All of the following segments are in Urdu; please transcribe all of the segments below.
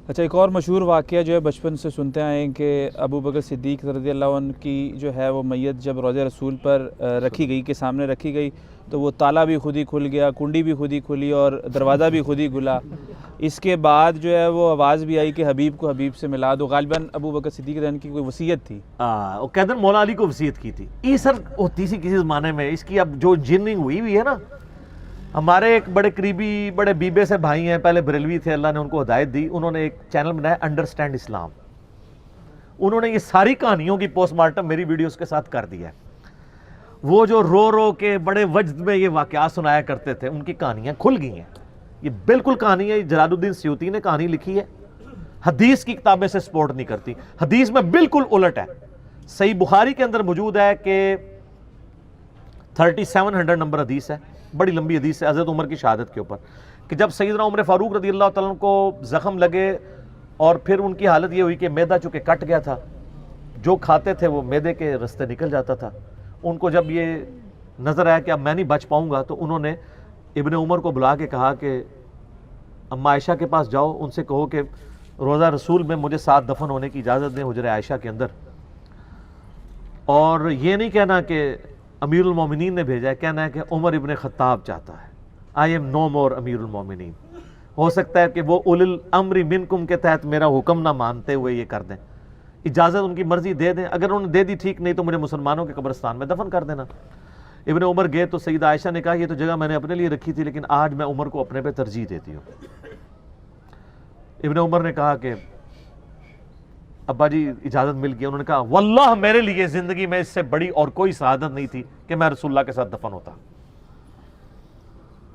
اچھا، ایک اور مشہور واقعہ جو ہے بچپن سے سنتے آئے ہیں کہ ابو بکر صدیق رضی اللہ عنہ کی جو ہے وہ میت جب روضہ رسول پر رکھی گئی، کے سامنے رکھی گئی، تو وہ تالا بھی خود ہی کھل گیا، کنڈی بھی خود ہی کھلی اور دروازہ بھی خود ہی کھلا۔ اس کے بعد جو ہے وہ آواز بھی آئی کہ حبیب کو حبیب سے ملا دو۔ غالباً ابو بکر صدیق رضی اللہ عنہ کی کوئی وصیت تھی۔ وہ کہتے ہیں مولا علی کو وصیت کی تھی۔ یہ سر ہوتی سی کسی زمانے میں، اس کی اب جو جننگ ہوئی ہے نا، ہمارے ایک بڑے قریبی بڑے بیبے سے بھائی ہیں، پہلے بریلوی تھے، اللہ نے ان کو ہدایت دی، انہوں نے ایک چینل بنایا انڈرسٹینڈ اسلام۔ انہوں نے یہ ساری کہانیوں کی پوسٹ مارٹم میری ویڈیوز کے ساتھ کر دیا ہے۔ وہ جو رو رو کے بڑے وجد میں یہ واقعات سنایا کرتے تھے، ان کی کہانیاں کھل گئی ہیں۔ یہ بالکل کہانی ہے، جلال الدین سیوطی نے کہانی لکھی ہے، حدیث کی کتابیں سے سپورٹ نہیں کرتی، حدیث میں بالکل الٹ ہے۔ صحیح بخاری کے اندر موجود ہے کہ 3700 نمبر حدیث ہے، بڑی لمبی حدیث ہے حضرت عمر کی شہادت کے اوپر، کہ جب سیدنا عمر فاروق رضی اللہ تعالیٰ عنہ کو زخم لگے اور پھر ان کی حالت یہ ہوئی کہ معدہ چونکہ کٹ گیا تھا، جو کھاتے تھے وہ معدے کے رستے نکل جاتا تھا، ان کو جب یہ نظر آیا کہ اب میں نہیں بچ پاؤں گا، تو انہوں نے ابن عمر کو بلا کے کہا کہ اما عائشہ کے پاس جاؤ، ان سے کہو کہ روضہ رسول میں مجھے ساتھ دفن ہونے کی اجازت دیں حجرہ عائشہ کے اندر، اور یہ نہیں کہنا کہ امیر المومنین نے بھیجا ہے، کہنا ہے کہ عمر ابن خطاب چاہتا ہے، آئی ایم نو مور امیر المومنین۔ ہو سکتا ہے کہ وہ اول الامر منکم کے تحت میرا حکم نہ مانتے ہوئے یہ کر دیں، اجازت ان کی مرضی دے دیں، اگر انہوں نے دے دی ٹھیک، نہیں تو مجھے مسلمانوں کے قبرستان میں دفن کر دینا۔ ابن عمر گئے تو سیدہ عائشہ نے کہا یہ تو جگہ میں نے اپنے لیے رکھی تھی، لیکن آج میں عمر کو اپنے پہ ترجیح دیتی ہوں۔ ابن عمر نے کہا کہ ابا جی اجازت مل گئی، انہوں نے کہا واللہ میرے لیے زندگی میں اس سے بڑی اور کوئی سعادت نہیں تھی کہ میں رسول اللہ کے ساتھ دفن ہوتا۔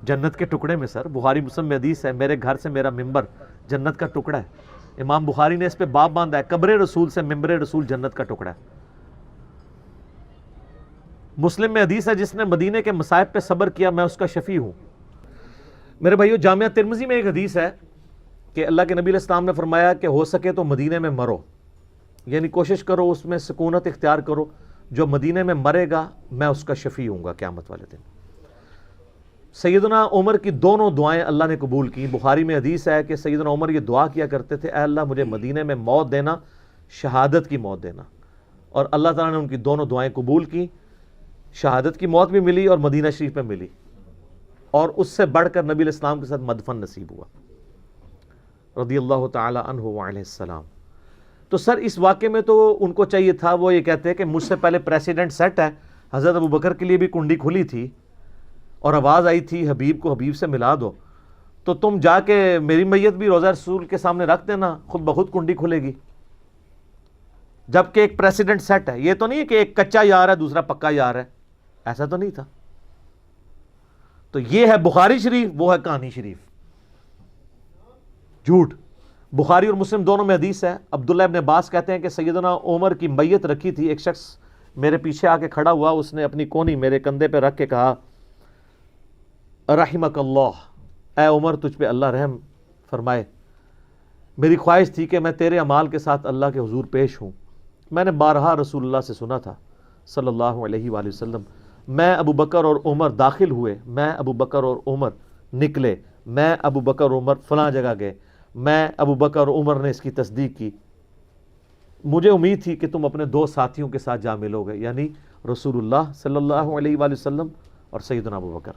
جنت کے ٹکڑے میں سر، بخاری مسلم میں حدیث ہے، میرے گھر سے میرا ممبر جنت کا ٹکڑا ہے، امام بخاری نے اس پہ باب باندھا ہے، قبر رسول سے ممبر رسول جنت کا ٹکڑا ہے۔ مسلم میں حدیث ہے جس نے مدینے کے مصائب پہ صبر کیا میں اس کا شفیع ہوں۔ میرے بھائیو، جامعہ ترمذی میں ایک حدیث ہے کہ اللہ کے نبی علیہ السلام نے فرمایا کہ ہو سکے تو مدینے میں مرو، یعنی کوشش کرو اس میں سکونت اختیار کرو، جو مدینے میں مرے گا میں اس کا شفیع ہوں گا قیامت والے دن۔ سیدنا عمر کی دونوں دعائیں اللہ نے قبول کی۔ بخاری میں حدیث ہے کہ سیدنا عمر یہ دعا کیا کرتے تھے، اے اللہ مجھے مدینے میں موت دینا، شہادت کی موت دینا، اور اللہ تعالیٰ نے ان کی دونوں دعائیں قبول کی، شہادت کی موت بھی ملی اور مدینہ شریف میں ملی، اور اس سے بڑھ کر نبی علیہ السلام کے ساتھ مدفن نصیب ہوا رضی اللہ تعالی عنہ وعلیہ السلام۔ تو سر اس واقعے میں تو ان کو چاہیے تھا، وہ یہ کہتے ہیں کہ مجھ سے پہلے پریسیڈنٹ سیٹ ہے، حضرت ابو بکر کے لیے بھی کنڈی کھلی تھی اور آواز آئی تھی حبیب کو حبیب سے ملا دو، تو تم جا کے میری میت بھی روضہ رسول کے سامنے رکھ دینا، خود بخود کنڈی کھلے گی، جبکہ ایک پریسیڈنٹ سیٹ ہے۔ یہ تو نہیں ہے کہ ایک کچا یار ہے دوسرا پکا یار ہے، ایسا تو نہیں تھا۔ تو یہ ہے بخاری شریف، وہ ہے کہانی شریف، جھوٹ۔ بخاری اور مسلم دونوں میں حدیث ہے، عبداللہ ابن عباس کہتے ہیں کہ سیدنا عمر کی میت رکھی تھی، ایک شخص میرے پیچھے آ کے کھڑا ہوا، اس نے اپنی کونی میرے کندھے پہ رکھ کے کہا رحمک اللہ، اے عمر تجھ پہ اللہ رحم فرمائے، میری خواہش تھی کہ میں تیرے اعمال کے ساتھ اللہ کے حضور پیش ہوں۔ میں نے بارہا رسول اللہ سے سنا تھا صلی اللہ علیہ وآلہ وسلم، میں ابو بکر اور عمر داخل ہوئے، میں ابو بکر اور عمر نکلے، میں ابو بکر اور عمر فلاں جگہ گئے، میں ابو بکر اور عمر نے اس کی تصدیق کی، مجھے امید تھی کہ تم اپنے دو ساتھیوں کے ساتھ جا ملو گے، یعنی رسول اللہ صلی اللہ علیہ وآلہ وسلم اور سیدنا ابو بکر۔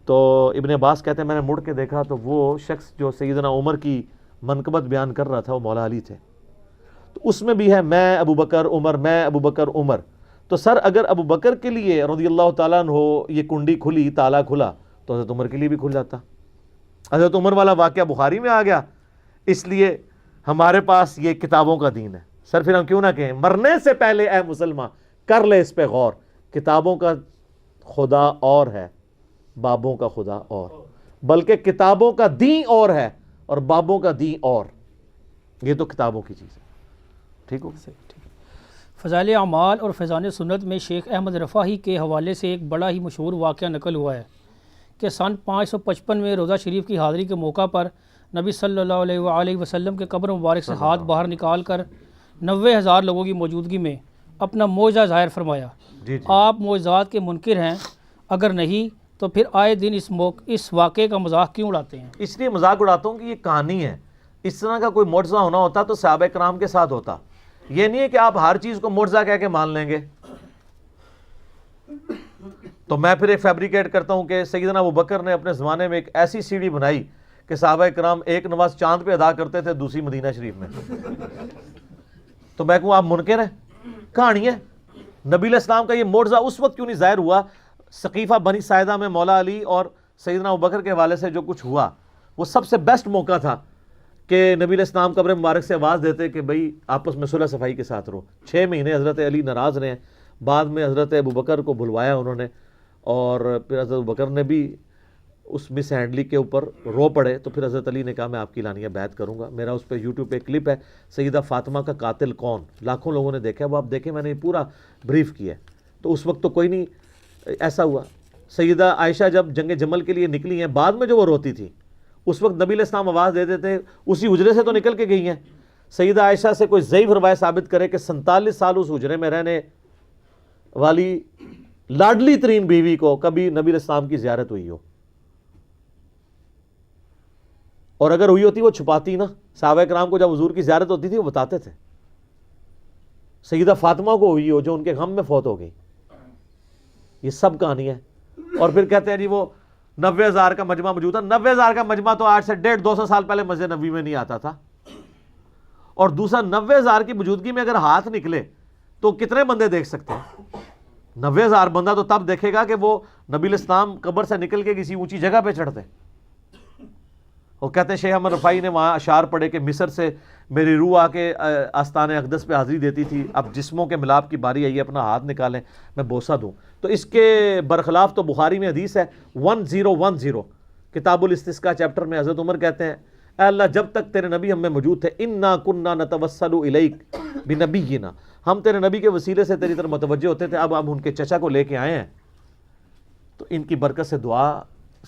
تو ابن عباس کہتے ہیں میں نے مڑ کے دیکھا تو وہ شخص جو سیدنا عمر کی منقبت بیان کر رہا تھا وہ مولا علی تھے۔ تو اس میں بھی ہے میں ابو بکر عمر، میں ابو بکر عمر۔ تو سر اگر ابو بکر کے لیے رضی اللہ تعالیٰ عنہ یہ کنڈی کھلی، تالا کھلا، تو حضرت عمر کے لیے بھی کھل جاتا۔ حضرت عمر والا واقعہ بخاری میں آ گیا، اس لیے ہمارے پاس یہ کتابوں کا دین ہے۔ سر پھر ہم کیوں نہ کہیں مرنے سے پہلے اے مسلمان کر لے اس پہ غور، کتابوں کا خدا اور ہے، بابوں کا خدا اور، بلکہ کتابوں کا دین اور ہے اور بابوں کا دین اور، یہ تو کتابوں کی چیز ہے۔ ٹھیک ہو؟ فضائل اعمال اور فیضان سنت میں شیخ احمد رفاعی کے حوالے سے ایک بڑا ہی مشہور واقعہ نقل ہوا ہے کہ سن 555 میں روضہ شریف کی حاضری کے موقع پر نبی صلی اللہ علیہ وآلہ وسلم کے قبر مبارک سے ہاتھ باہر نکال کر 90,000 لوگوں کی موجودگی میں اپنا معجزہ ظاہر فرمایا۔ آپ معجزات کے منکر ہیں؟ اگر نہیں تو پھر آئے دن اس واقعے کا مذاق کیوں اڑاتے ہیں؟ اس لیے مذاق اڑاتا ہوں کہ یہ کہانی ہے، اس طرح کا کوئی معجزہ ہونا ہوتا تو صحابہ کرام کے ساتھ ہوتا. یہ نہیں ہے کہ آپ ہر چیز کو معجزہ کہہ کے مان لیں گے. تو میں پھر ایک فیبریکیٹ کرتا ہوں کہ سیدنا ابوبکر نے اپنے زمانے میں ایک ایسی سیڑھی بنائی کہ صحابہ کرام ایک نماز چاند پہ ادا کرتے تھے, دوسری مدینہ شریف میں. تو میں کہوں آپ منکر ہیں؟ کہانی ہے. نبی علیہ السلام کا یہ معجزہ اس وقت کیوں نہیں ظاہر ہوا؟ سقیفہ بنی ساعدہ میں مولا علی اور سیدنا ابوبکر کے حوالے سے جو کچھ ہوا, وہ سب سے بیسٹ موقع تھا کہ نبی علیہ السلام قبر مبارک سے آواز دیتے کہ بھئی آپس میں صلح صفائی کے ساتھ رہو. 6 مہینے حضرت علی ناراض رہے ہیں. بعد میں حضرت ابوبکر کو بلوایا انہوں نے, اور پھر حضرت ابوبکر نے بھی اس مس ہینڈلی کے اوپر رو پڑے. تو پھر حضرت علی نے کہا میں آپ کی لانیہ بیعت کروں گا. میرا اس پہ یوٹیوب پہ کلپ ہے, سیدہ فاطمہ کا قاتل کون, لاکھوں لوگوں نے دیکھا ہے, وہ آپ دیکھیں, میں نے یہ پورا بریف کیا ہے. تو اس وقت تو کوئی نہیں ایسا ہوا. سیدہ عائشہ جب جنگ جمل کے لیے نکلی ہیں, بعد میں جو وہ روتی تھی, اس وقت نبی علیہ السلام آواز دیتے تھے, اسی حجرے سے تو نکل کے گئی ہیں. سیدہ عائشہ سے کوئی ضعیف روایت ثابت کرے کہ 47 سال اس حجرے میں رہنے والی لاڈلی ترین بیوی کو کبھی نبی علیہ السلام کی زیارت ہوئی ہو, اور اگر ہوئی ہوتی وہ چھپاتی نا. صحابہ کرام کو جب حضور کی زیارت ہوتی تھی وہ بتاتے تھے. سیدہ فاطمہ کو ہوئی ہو جو ان کے غم میں فوت ہو گئی. یہ سب کہانی ہے. اور پھر کہتے ہیں جی وہ 90,000 کا مجمع موجود تھا. 90,000 کا مجمع تو آج سے 150-200 سال پہلے مسجد نبوی میں نہیں آتا تھا. اور دوسرا 90,000 کی موجودگی میں اگر ہاتھ نکلے تو کتنے بندے دیکھ سکتے ہیں؟ 90,000 بندہ تو تب دیکھے گا کہ وہ نبی علیہ السلام قبر سے نکل کے کسی اونچی جگہ پہ چڑھتے. وہ کہتے ہیں شیخ احمد رفاعی نے وہاں اشعار پڑھے کہ مصر سے میری روح آ کے آستان اقدس پہ حاضری دیتی تھی, اب جسموں کے ملاپ کی باری آئی ہے, اپنا ہاتھ نکالیں میں بوسہ دوں. تو اس کے برخلاف تو بخاری میں حدیث ہے 1010 کتاب الاستسقاء چیپٹر میں حضرت عمر کہتے ہیں اے اللہ جب تک تیرے نبی ہم میں موجود تھے انا کننا نتوسل الیک بنبینا, ہم تیرے نبی کے وسیلے سے تیری طرف متوجہ ہوتے تھے. اب ہم ان کے چچا کو لے کے آئے ہیں تو ان کی برکت سے دعا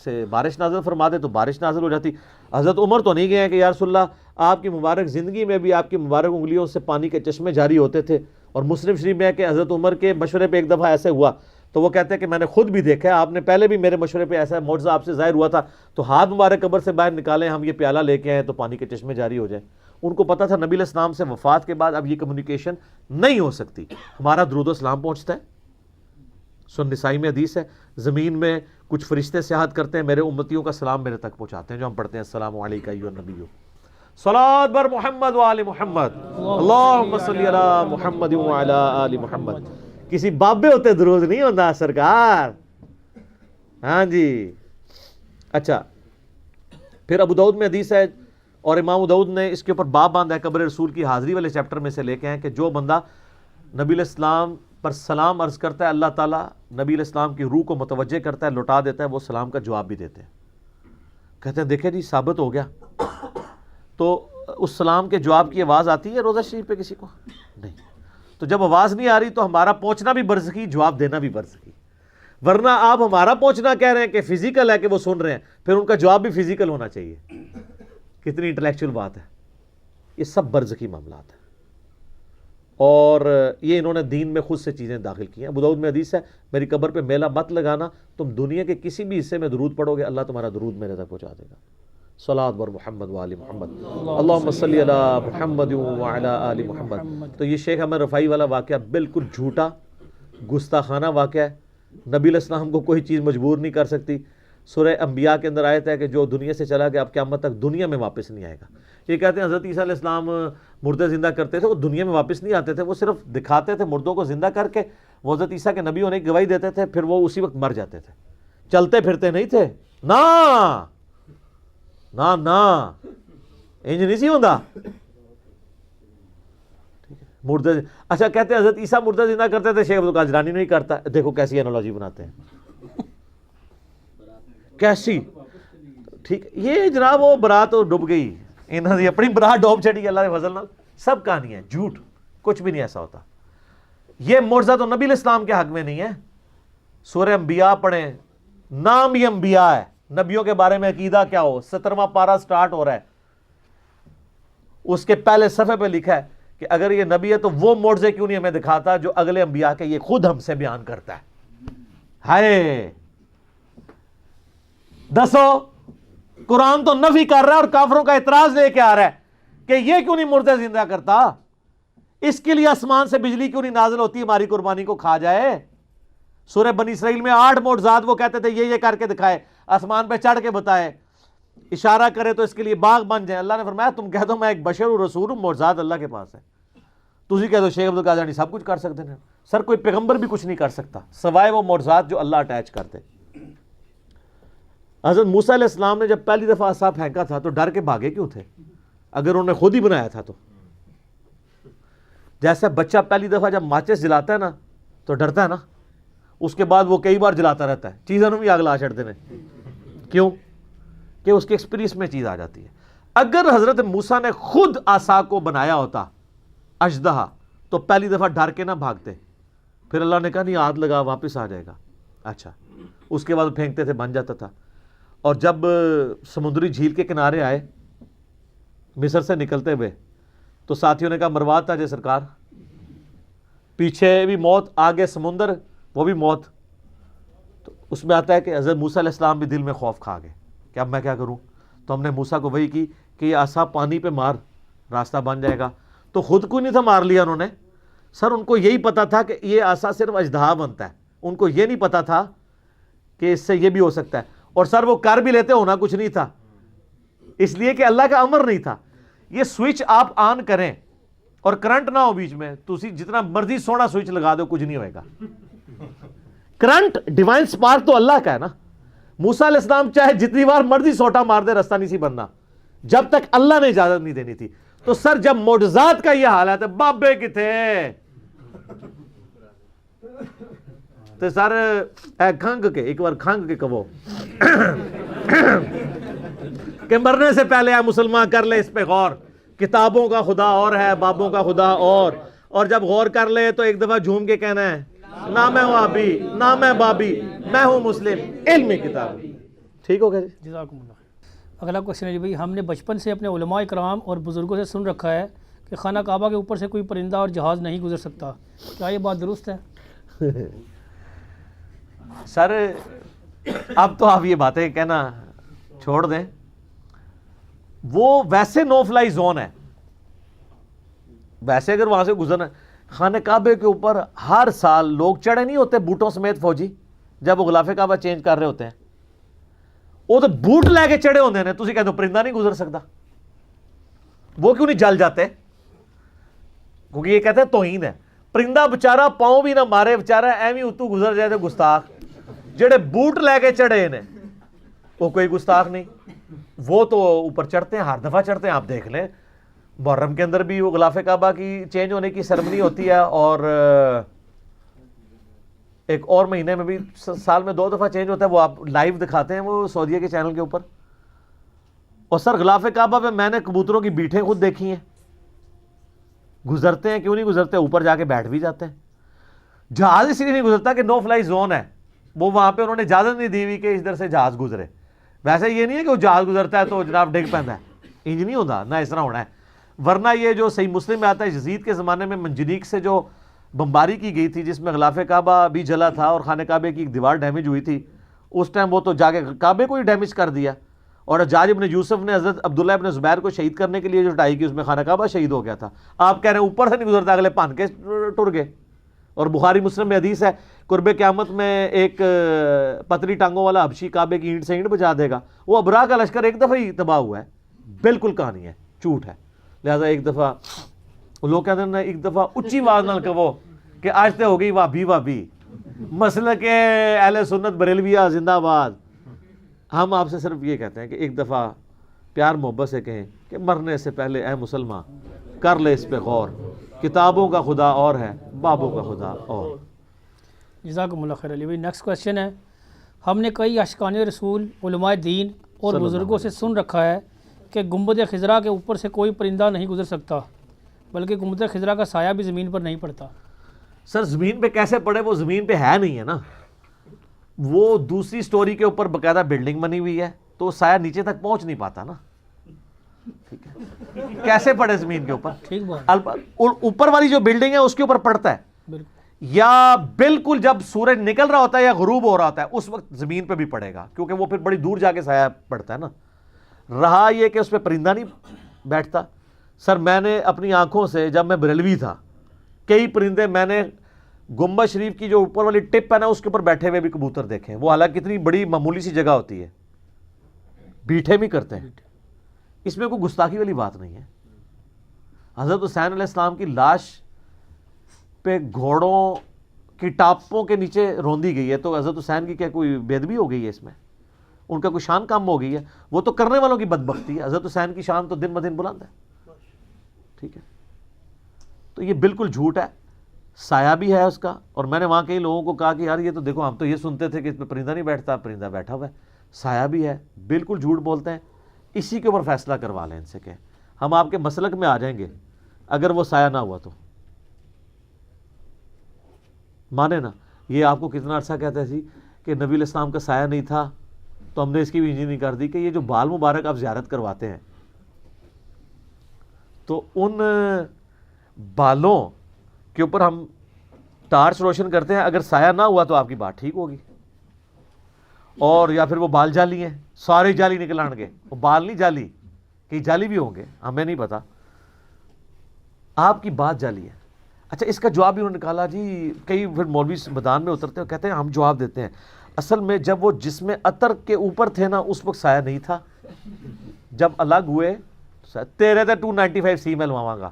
سے بارش نازل فرما دے تو بارش نازل ہو جاتی. حضرت عمر تو نہیں گئے ہیں کہ یا رسول اللہ آپ کی مبارک زندگی میں بھی آپ کی مبارک انگلیوں سے پانی کے چشمے جاری ہوتے تھے. اور مسلم شریف میں ہے کہ حضرت عمر کے مشورے پہ ایک دفعہ ایسے ہوا تو وہ کہتے ہیں کہ میں نے خود بھی دیکھا ہے, آپ نے پہلے بھی میرے مشورے پہ ایسا معجزہ آپ سے ظاہر ہوا تھا, تو ہاتھ مبارک قبر سے باہر نکالیں, ہم یہ پیالہ لے کے آئیں تو پانی کے چشمے جاری ہو جائیں. ان کو پتا تھا نبی علیہ السلام سے وفات کے بعد اب یہ کمیونیکیشن نہیں ہو سکتی. ہمارا درود و سلام پہنچتا ہے, سن نسائی میں حدیث ہے, زمین میں کچھ فرشتے سیاحت کرتے ہیں, میرے امتیوں کا سلام میرے تک پہنچاتے ہیں, جو ہم پڑھتے ہیں السلام علیکہ ایھا النبی صلوات بر محمد وآل محمد اللہم صلی علی محمد وعلی آل محمد. کسی بابے ہوتے درود نہیں ہوتا سرکار. ہاں جی. اچھا پھر ابو داؤد میں حدیث ہے, اور امام ابو داؤد نے اس کے اوپر باب باندھا ہے قبر رسول کی حاضری والے چیپٹر میں سے لے کے ہیں, کہ جو بندہ نبی علیہ السلام پر سلام عرض کرتا ہے, اللہ تعالیٰ نبی علیہ السلام کی روح کو متوجہ کرتا ہے, لوٹا دیتا ہے, وہ سلام کا جواب بھی دیتے ہیں. کہتے ہیں دیکھیں جی ثابت ہو گیا. تو اس سلام کے جواب کی آواز آتی ہے روضہ شریف پہ کسی کو؟ نہیں. تو جب آواز نہیں آ رہی تو ہمارا پہنچنا بھی برزخی, جواب دینا بھی برزخی. ورنہ آپ ہمارا پہنچنا کہہ رہے ہیں کہ فزیکل ہے کہ وہ سن رہے ہیں, پھر ان کا جواب بھی فزیکل ہونا چاہیے. کتنی انٹلیکچوئل بات ہے. یہ سب برزخی معاملات ہیں, اور یہ انہوں نے دین میں خود سے چیزیں داخل کی ہیں. ابو داؤد میں حدیث ہے میری قبر پہ میلہ مت لگانا, تم دنیا کے کسی بھی حصے میں درود پڑھو گے اللہ تمہارا درود میرے تک پہنچا دے گا. صلوات بر محمد وآل محمد اللہم صلی علی محمد وعلی آل محمد. تو یہ شیخ احمد رفاعی والا واقعہ بالکل جھوٹا گستاخانہ واقعہ ہے. نبی علیہ السلام کو کوئی چیز مجبور نہیں کر سکتی. سورہ انبیاء کے اندر آیت ہے کہ جو دنیا سے چلا گیا اب قیامت تک دنیا میں واپس نہیں آئے گا. یہ کہتے ہیں حضرت عیسیٰ علیہ السلام مردے زندہ کرتے تھے, وہ دنیا میں واپس نہیں آتے تھے, وہ صرف دکھاتے تھے مردوں کو زندہ کر کے, وہ حضرت عیسیٰ کے نبی ہونے کی گواہی دیتے تھے, پھر وہ اسی وقت مر جاتے تھے. چلتے پھرتے نہیں تھے نا, نا نا انج نہیں سی ہوندا. مردے اچھا کہتے ہیں حضرت عیسیٰ مردہ زندہ کرتے تھے, شیخ عبدالقادر جیلانی نہیں کرتا. دیکھو کیسی انالوجی بناتے ہیں, کیسی ٹھیک. یہ جناب وہ برات ڈوب گئی, انہوں نے اپنی برات ڈوب چڑی اللہ کے فضل نال. سب کہانی ہے جھوٹ, کچھ بھی نہیں ایسا ہوتا. یہ معجزہ تو نبی علیہ السلام کے حق میں نہیں ہے. سورہ انبیاء پڑھیں, نام ہی انبیاء ہے, نبیوں کے بارے میں عقیدہ کیا ہو, 17واں پارہ سٹارٹ ہو رہا ہے, اس کے پہلے صفحے پہ لکھا ہے کہ اگر یہ نبی ہے تو وہ معجزے کیوں نہیں ہمیں دکھاتا جو اگلے انبیاء کے یہ خود ہم سے بیان کرتا ہے. ہائے دسو, قرآن تو نفی کر رہا ہے اور کافروں کا اعتراض لے کے آ رہا ہے کہ یہ کیوں نہیں مردے زندہ کرتا؟ اس کے لیے آسمان سے بجلی کیوں نہیں نازل ہوتی ہماری قربانی کو کھا جائے؟ سورہ بنی اسرائیل میں 8 معجزات وہ کہتے تھے یہ کر کے دکھائے، آسمان پہ چڑھ کے بتائے، اشارہ کرے تو اس کے لیے باغ بن جائیں۔ اللہ نے فرمایا تم کہہ دو میں ایک بشر ہوں، رسول ہوں، معجزات اللہ کے پاس ہے۔ تسی کہہ دو شیخ عبدالقادر سب کچھ کر سکتے ہیں۔ سر کوئی پیغمبر بھی کچھ نہیں کر سکتا سوائے وہ معجزات جو اللہ اٹیچ کرتے۔ حضرت موسیٰ علیہ السلام نے جب پہلی دفعہ عصا پھینکا تھا تو ڈر کے بھاگے کیوں تھے؟ اگر انہوں نے خود ہی بنایا تھا تو جیسے بچہ پہلی دفعہ جب ماچس جلاتا ہے نا تو ڈرتا ہے نا، اس کے بعد وہ کئی بار جلاتا رہتا ہے، چیزوں بھی آگ لا چھڑتے ہیں۔ کیوں؟ کہ اس کے ایکسپیرینس میں چیز آ جاتی ہے۔ اگر حضرت موسیٰ نے خود عصا کو بنایا ہوتا اژدہا تو پہلی دفعہ ڈر کے نہ بھاگتے، پھر اللہ نے کہا نہیں ہاتھ لگا واپس آ جائے گا، اچھا اس کے بعد پھینکتے تھے بن جاتا تھا۔ اور جب سمندری جھیل کے کنارے آئے مصر سے نکلتے ہوئے تو ساتھیوں نے کہا مرواتا جے سرکار، پیچھے بھی موت آگے سمندر وہ بھی موت۔ تو اس میں آتا ہے کہ حضرت موسیٰ علیہ السلام بھی دل میں خوف کھا گئے کہ اب میں کیا کروں؟ تو ہم نے موسیٰ کو وحی کی کہ یہ عصا پانی پہ مار راستہ بن جائے گا۔ تو خود کو نہیں تھا مار لیا انہوں نے، سر ان کو یہی پتا تھا کہ یہ عصا صرف اژدہا بنتا ہے، ان کو یہ نہیں پتا تھا کہ اس سے یہ بھی ہو سکتا ہے۔ اور سر وہ کر بھی لیتے، ہونا کچھ نہیں تھا، اس لیے کہ اللہ کا امر نہیں تھا۔ یہ سوئچ آپ آن کریں اور کرنٹ نہ ہو بیچ میں، تو جتنا مرضی سونا سوئچ لگا دو کچھ نہیں ہوئے گا۔ کرنٹ ڈیوائن سپارک تو اللہ کا ہے نا۔ موسیٰ علیہ السلام چاہے جتنی بار مرضی سوٹا مار دے رستہ نہیں سی بننا جب تک اللہ نے اجازت نہیں دینی تھی۔ تو سر جب معجزات کا یہ حالت ہے بابے کی تھے تو سر اے کھنگ کے ایک بار کھنگ کے کہو کہ مرنے سے پہلے اے مسلمان کر لے اس پہ غور، کتابوں کا خدا اور ہے بابوں کا خدا اور جب غور کر لے تو ایک دفعہ جھوم کے کہنا ہے نہ میں وہابی نہ میں بابی، میں ہوں مسلم، علم کتاب۔ ٹھیک ہو گیا جی؟ جزاکم اللہ خیر۔ اگلا کوشچن ہے جی بھائی، ہم نے بچپن سے اپنے علماء کرام اور بزرگوں سے سن رکھا ہے کہ خانہ کعبہ کے اوپر سے کوئی پرندہ اور جہاز نہیں گزر سکتا، کیا یہ بات درست ہے؟ سر اب تو آپ یہ باتیں کہنا چھوڑ دیں، وہ ویسے نو فلائی زون ہے۔ ویسے اگر وہاں سے گزرنا، خانہ کعبے کے اوپر ہر سال لوگ چڑھے نہیں ہوتے بوٹوں سمیت فوجی جب وہ غلاف کعبہ چینج کر رہے ہوتے ہیں، وہ تو بوٹ لے کے چڑھے ہوتے ہیں، تسی کہتے ہو پرندہ نہیں گزر سکتا، وہ کیوں نہیں جل جاتے؟ کیونکہ یہ کہتے ہیں توہین ہے۔ پرندہ بچارہ پاؤں بھی نہ مارے، بچارہ ایویں اتو گزر جائے تو گستاخ، جڑے بوٹ لے کے چڑھے ہیں وہ کوئی گستاخ نہیں، وہ تو اوپر چڑھتے ہیں، ہر دفعہ چڑھتے ہیں۔ آپ دیکھ لیں محرم کے اندر بھی وہ غلاف کعبہ کی چینج ہونے کی سرمنی ہوتی ہے، اور ایک اور مہینے میں بھی سال میں 2 دفعہ چینج ہوتا ہے، وہ آپ لائیو دکھاتے ہیں وہ سعودیہ کے چینل کے اوپر۔ اور سر غلاف کعبہ پہ میں نے کبوتروں کی بیٹھیں خود دیکھی ہیں، گزرتے ہیں، کیوں نہیں گزرتے؟ اوپر جا کے بیٹھ بھی جاتے ہیں۔ جہاز اس لیے نہیں گزرتا کہ نو فلائی زون ہے، وہ وہاں پہ انہوں نے اجازت نہیں دی ہوئی کہ ادھر سے جہاز گزرے۔ ویسے یہ نہیں ہے کہ وہ جہاز گزرتا ہے تو جناب ڈگ پہنتا ہے، انج نہیں ہوتا، نہ اس طرح ہونا ہے۔ ورنہ یہ جو صحیح مسلم میں آتا ہے یزید کے زمانے میں منجنیق سے جو بمباری کی گئی تھی جس میں غلاف کعبہ بھی جلا تھا اور خانہ کعبے کی ایک دیوار ڈیمیج ہوئی تھی، اس ٹائم وہ تو جا کے کعبے کو ہی ڈیمیج کر دیا، اور حجاج ابن یوسف نے حضرت عبداللہ ابن زبیر کو شہید کرنے کے لیے جو لڑائی کی اس میں خانہ کعبہ شہید ہو گیا تھا۔ آپ کہہ رہے ہیں اوپر سے نہیں گزرتا، اگلے پھن کے ٹر گئے۔ اور بخاری مسلم میں حدیث ہے قرب قیامت میں ایک پتری ٹانگوں والا حبشی کعبے کی اینٹ سے اینٹ بجا دے گا۔ وہ ابرا کا لشکر ایک دفعہ ہی تباہ ہوا ہے، بالکل کہانی ہے، جھوٹ ہے۔ لہذا ایک دفعہ لوگ کہتے ہیں ایک دفعہ اچھی آواز نال کہو کہ آج تے ہو گئی وابی وابی، مسلک اہل سنت بریلویہ زندہ آباد۔ ہم آپ سے صرف یہ کہتے ہیں کہ ایک دفعہ پیار محبت سے کہیں کہ مرنے سے پہلے اے مسلمان کر لے اس پہ غور، کتابوں کا خدا اور ہے بابوں کا خدا اور۔ جزاکم اللہ خیر علی بھائی۔ نیکسٹ کویشچن ہے، ہم نے کئی اشکان رسول، علماء دین اور بزرگوں سے سن رکھا ہے کہ گنبد خضرا کے اوپر سے کوئی پرندہ نہیں گزر سکتا، بلکہ گنبد خضرا کا سایہ بھی زمین پر نہیں پڑتا۔ سر زمین پہ کیسے پڑے؟ وہ زمین پہ ہے نہیں ہے نا، وہ دوسری سٹوری کے اوپر باقاعدہ بلڈنگ بنی ہوئی ہے تو سایہ نیچے تک پہنچ نہیں پاتا نا، ٹھیک ہے؟ کیسے پڑے زمین کے اوپر؟ ٹھیک بات، اوپر والی جو بلڈنگ ہے اس کے اوپر پڑتا ہے، بالکل، یا بالکل جب سورج نکل رہا ہوتا ہے یا غروب ہو رہا ہوتا ہے اس وقت زمین پہ بھی پڑے گا، کیونکہ وہ پھر بڑی دور جا کے سایہ پڑتا ہے نا۔ رہا یہ کہ اس پہ پرندہ نہیں بیٹھتا، سر میں نے اپنی آنکھوں سے جب میں بریلوی تھا کئی پرندے میں نے گنبد شریف کی جو اوپر والی ٹپ ہے نا اس کے اوپر بیٹھے ہوئے بھی کبوتر دیکھے ہیں. وہ حالانکہ اتنی بڑی معمولی سی جگہ ہوتی ہے, بیٹھے بھی کرتے ہیں. اس میں کوئی گستاخی والی بات نہیں ہے. حضرت حسین علیہ السلام کی لاش پہ گھوڑوں کی ٹاپوں کے نیچے روندی گئی ہے, تو حضرت حسین کی کیا کوئی بے ادبی ہو گئی ہے اس میں؟ ان کا کوئی شان کم ہو گئی ہے؟ وہ تو کرنے والوں کی بدبختی ہے. حضرت حسین کی شان تو دن بدن بلند ہے. ٹھیک ہے, تو یہ بالکل جھوٹ ہے. سایہ بھی ہے اس کا, اور میں نے وہاں کئی لوگوں کو کہا کہ یار یہ تو دیکھو ہم تو یہ سنتے تھے کہ اس پہ پرندہ نہیں بیٹھتا, پرندہ بیٹھا ہوا ہے. سایہ بھی ہے, بالکل جھوٹ بولتے ہیں. اسی کے اوپر فیصلہ کروا لیں ان سے کہ ہم آپ کے مسلک میں آ جائیں گے اگر وہ سایہ نہ ہوا تو مانے نا. یہ آپ کو کتنا عرصہ کہتے تھی کہ نبی علیہ السلام کا سایہ نہیں تھا, تو ہم نے اس کی بھی انجینئرنگ کر دی کہ یہ جو بال مبارک آپ زیارت کرواتے ہیں تو ان بالوں کے اوپر ہم ٹارچ روشن کرتے ہیں, اگر سایہ نہ ہوا تو آپ کی بات ٹھیک ہوگی. اور یا پھر وہ بال جالی ہیں, سارے جالی نکل آن گے, وہ بال نہیں جالی, کئی جالی بھی ہوں گے, ہمیں نہیں پتا, آپ کی بات جالی ہے. اچھا اس کا جواب بھی انہوں نے نکالا جی, کئی پھر مولوی میدان میں اترتے ہیں کہتے ہیں ہم جواب دیتے ہیں اصل میں جب وہ جسم عطر کے اوپر تھے نا اس وقت سایہ نہیں تھا, جب الگ ہوئے تیرے تے 295 سی میں لواواں گا.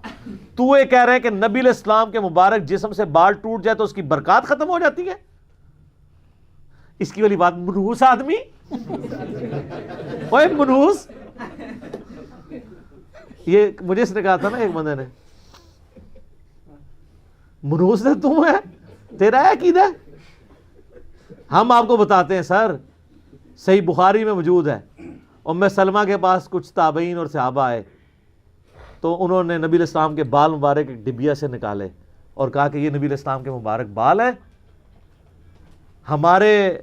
تو یہ کہہ رہے ہیں کہ نبی علیہ السلام کے مبارک جسم سے بال ٹوٹ جائے تو اس کی برکات ختم ہو جاتی ہے؟ اس کی والی بات منحوس آدمی, اوے منحوس. یہ مجھے اس نے کہا تھا نا ایک بندے نے, منحوس نے تم ہے, تیرا ہے عقیدہ. ہم آپ کو بتاتے ہیں سر, صحیح بخاری میں موجود ہے. ام سلمہ کے پاس کچھ تابعین اور صحابہ آئے تو انہوں نے نبی علیہ السلام کے بال مبارک ایک ڈبیا سے نکالے اور کہا کہ یہ نبی علیہ السلام کے مبارک بال ہیں. ہمارے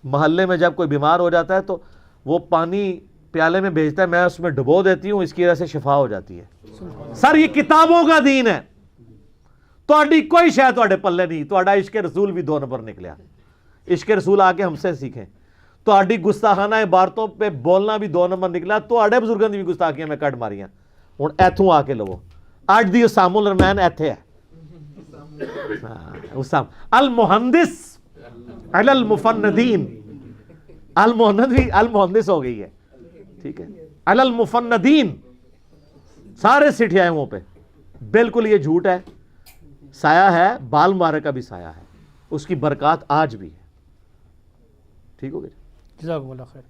محلے میں جب کوئی بیمار ہو جاتا ہے تو وہ پانی پیالے میں بھیجتا ہے, میں اس میں ڈبو دیتی ہوں, اس کی وجہ سے شفا ہو جاتی ہے. سر یہ کتابوں کا دین ہے, تہاڈی کوئی شے تہاڈے پلے نہیں. تہاڈا عشق رسول بھی 2 نمبر نکلیا. عشق رسول آ کے ہم سے سیکھیں. تہاڈی گستاخانہ عبارتوں پہ بولنا بھی 2 نمبر نکلا. تہاڈے بزرگاں دی بھی گستاخیاں میں کٹ ماریاں. ہن ایتھوں آ کے لو, اج دی اسام الرحمن ایتھے ہے. اسام المہندس علی المفندین, المہندس ہو گئی ہے. ٹھیک ہے, علی المفندین, سارے سٹھیائے وہاں پہ. بالکل یہ جھوٹ ہے. سایہ ہے, بال مبارک کا بھی سایہ ہے, اس کی برکات آج بھی ہے. ٹھیک ہو گیا. جزاکم اللہ خیر.